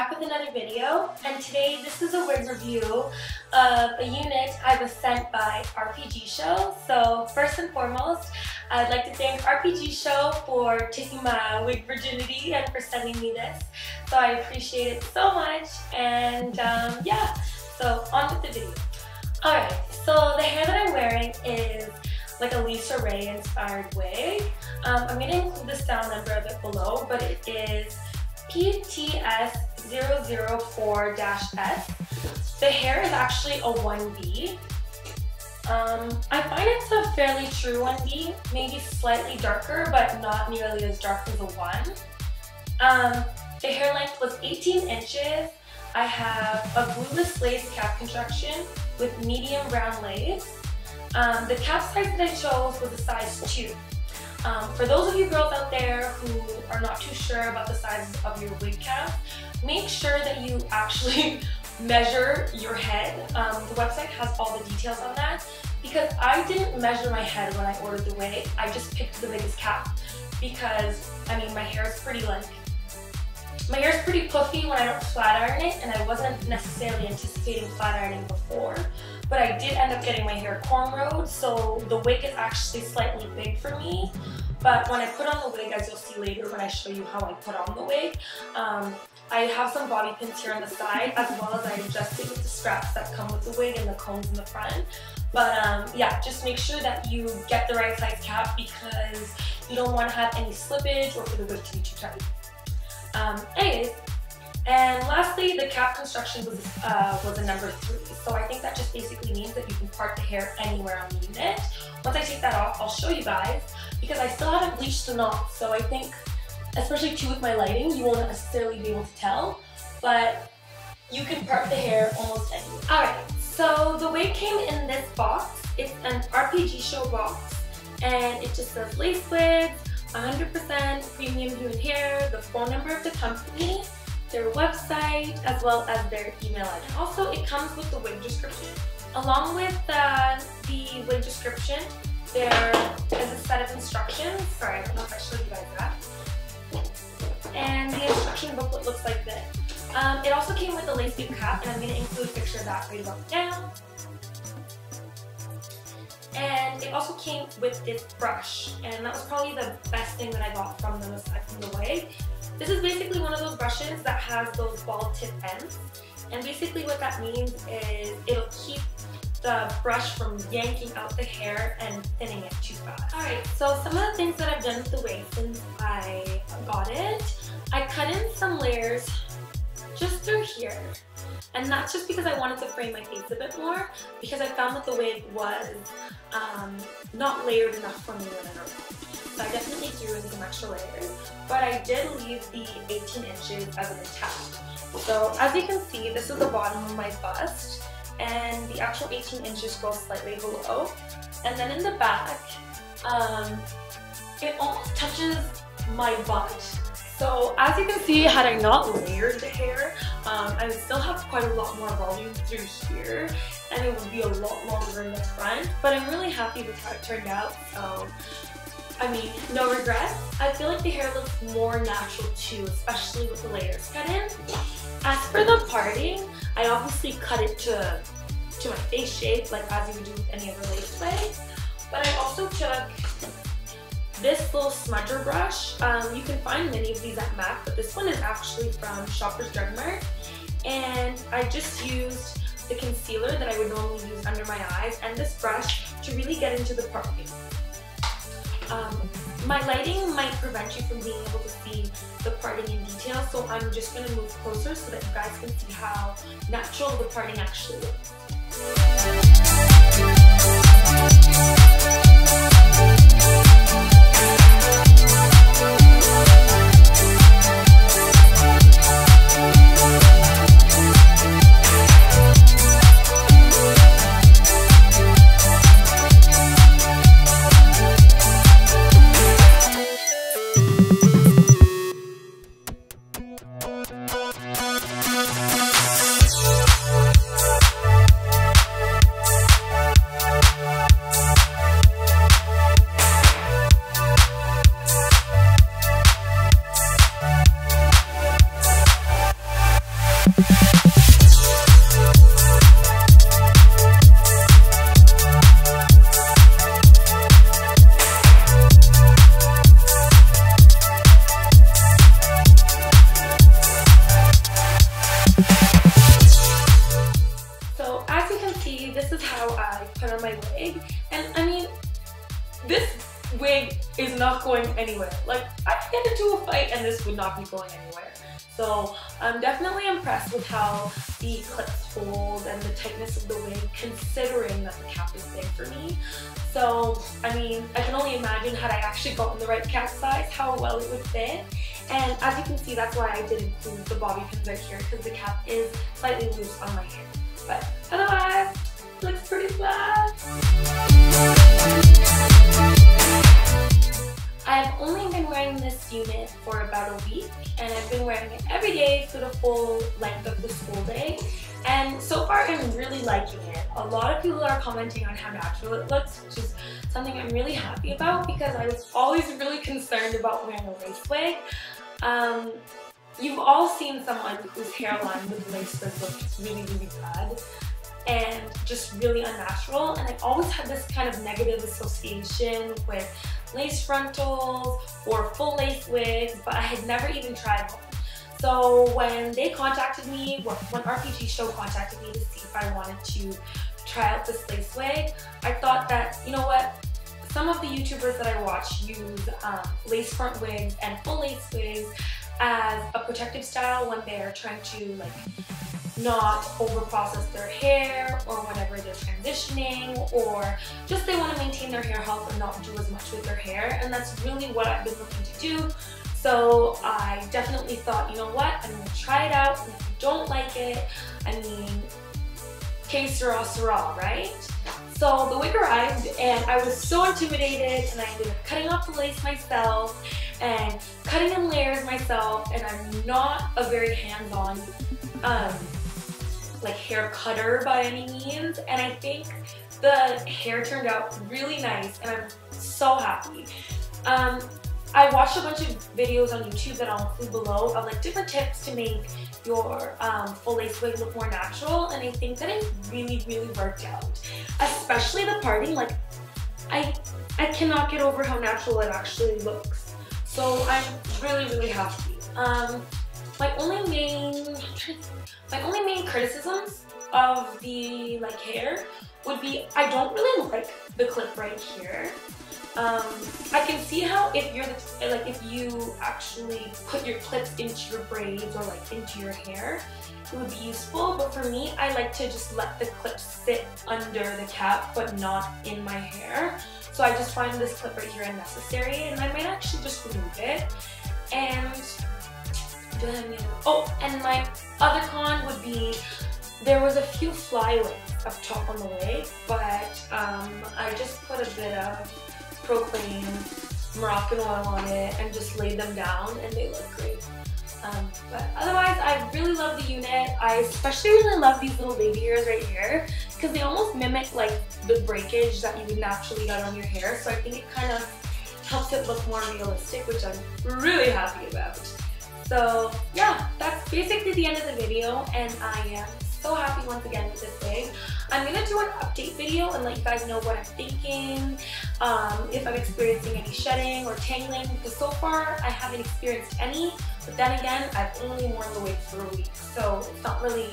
back with another video, and today this is a wig review of a unit I was sent by RPG Show. So first and foremost, I'd like to thank RPG Show for taking my wig virginity and for sending me this. So I appreciate it so much, and yeah, so on with the video. Alright, so the hair that I'm wearing is like a Lisa Raye inspired wig. I'm going to include the style number of it below, but it is PTS004-s. The hair is actually a 1B. I find it's a fairly true 1B, maybe slightly darker, but not nearly as dark as a 1. The hair length was 18 inches. I have a glueless lace cap construction with medium brown lace. The cap size that I chose was a size 2. For those of you girls out there who are not too sure about the size of your wig cap, make sure that you actually measure your head. The website has all the details on that, because I didn't measure my head when I ordered the wig. I just picked the biggest cap because, I mean, my hair is pretty puffy when I don't flat iron it, and I wasn't necessarily anticipating flat ironing before. But I did end up getting my hair cornrowed, so the wig is actually slightly big for me. But when I put on the wig, as you'll see later when I show you how I put on the wig, I have some bobby pins here on the side, as well as I adjusted with the straps that come with the wig and the combs in the front. But yeah, just make sure that you get the right size cap, because you don't want to have any slippage or for the wig to be too tight. Anyways, and lastly, the cap construction was a number 3. So I think that just basically means that you can part the hair anywhere on the unit. Once I take that off, I'll show you guys, because I still haven't bleached the knots. So I think, especially too with my lighting, you won't necessarily be able to tell, but you can part the hair almost anywhere. Alright, so the wig came in this box. It's an RPG Show box, and it just says Lace Wigs, 100% premium human hair, the phone number of the company, their website, as well as their email address. Also, it comes with the wig description. Along with the wig description, there is a set of instructions. Sorry, I don't know if I showed you guys that. And the instruction booklet looks like this. It also came with a lace wig cap, and I'm going to include a picture of that right about now. And it also came with this brush, and that was probably the best thing that I got from them aside from the wig. This is basically one of those brushes that has those ball tip ends, and basically what that means is it'll keep the brush from yanking out the hair and thinning it too fast. Alright, so some of the things that I've done with the wig since I got it, I cut in some layers just through here. And that's just because I wanted to frame my face a bit more, because I found that the wig was not layered enough for me when I removed it. So I definitely threw in some extra layers, but I did leave the 18 inches as an intact. So as you can see, this is the bottom of my bust, and the actual 18 inches goes slightly below. And then in the back, it almost touches my butt. So as you can see, had I not layered the hair, I would still have quite a lot more volume through here, and it would be a lot longer in the front, but I'm really happy with how it turned out. So, I mean, no regrets. I feel like the hair looks more natural too, especially with the layers cut in. As for the parting, I obviously cut it to my face shape, like as you would do with any other lace wig, but I also took this little smudger brush. You can find many of these at MAC, but this one is actually from Shoppers Drug Mart, and I just used the concealer that I would normally use under my eyes and this brush to really get into the parting. My lighting might prevent you from being able to see the parting in detail, so I'm just going to move closer so that you guys can see how natural the parting actually looks. This is how I put on my wig, and I mean, this wig is not going anywhere. Like, I could get into a fight and this would not be going anywhere. So I'm definitely impressed with how the clips hold and the tightness of the wig, considering that the cap is big for me. So, I mean, I can only imagine had I actually gotten the right cap size, how well it would fit. And as you can see, that's why I did include the bobby pins right here, because the cap is slightly loose on my hair. But otherwise, looks pretty flat. I've only been wearing this unit for about a week, and I've been wearing it every day for the full length of the school day. And so far I'm really liking it. A lot of people are commenting on how natural it looks, which is something I'm really happy about because I was always really concerned about wearing a lace wig. You've all seen someone whose hairline with lace wigs looks really, really bad and just really unnatural, and I always had this kind of negative association with lace frontals or full lace wigs, but I had never even tried one. So when they contacted me, when RPG Show contacted me to see if I wanted to try out this lace wig, I thought that, you know what, some of the YouTubers that I watch use lace front wigs and full lace wigs as a protective style when they're trying to like not over process their hair, or whenever they're transitioning, or just they want to maintain their hair health and not do as much with their hair, and that's really what I've been looking to do. So I definitely thought, you know what, I'm going to try it out, and if you don't like it, I mean, que sera, sera, right? So the wig arrived and I was so intimidated, and I ended up cutting off the lace myself and cutting in layers myself, and I'm not a very hands-on like hair cutter by any means, and I think the hair turned out really nice and I'm so happy. I watched a bunch of videos on YouTube that I'll include below of like different tips to make your full lace wig look more natural, and I think that it really, really worked out. Especially the parting, like I cannot get over how natural it actually looks. So I'm really, really happy. My only main criticisms of the like hair would be I don't really like the clip right here. I can see how if you actually put your clips into your braids or like into your hair, it would be useful, but for me, I like to just let the clips sit under the cap but not in my hair. So I just find this clip right here unnecessary, and I might actually just remove it. And oh, and my other con would be there was a few flyaways up top on the wig, but I just put a bit of Proclaim Moroccan oil on it and just laid them down, and they look great. But otherwise, I really love the unit. I especially really love these little baby hairs right here because they almost mimic like the breakage that you would naturally get on your hair. So I think it kind of helps it look more realistic, which I'm really happy about. So yeah, that's basically the end of the video, and I am so happy once again with this wig. I'm going to do an update video and let you guys know what I'm thinking, if I'm experiencing any shedding or tangling, because so far I haven't experienced any, but then again, I've only worn the wig for a week, so it's not really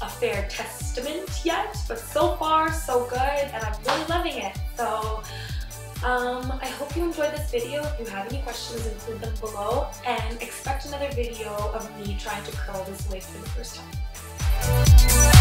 a fair testament yet, but so far so good, and I'm really loving it. So I hope you enjoyed this video. If you have any questions, include them below, and expect another video of me trying to curl this wig for the first time.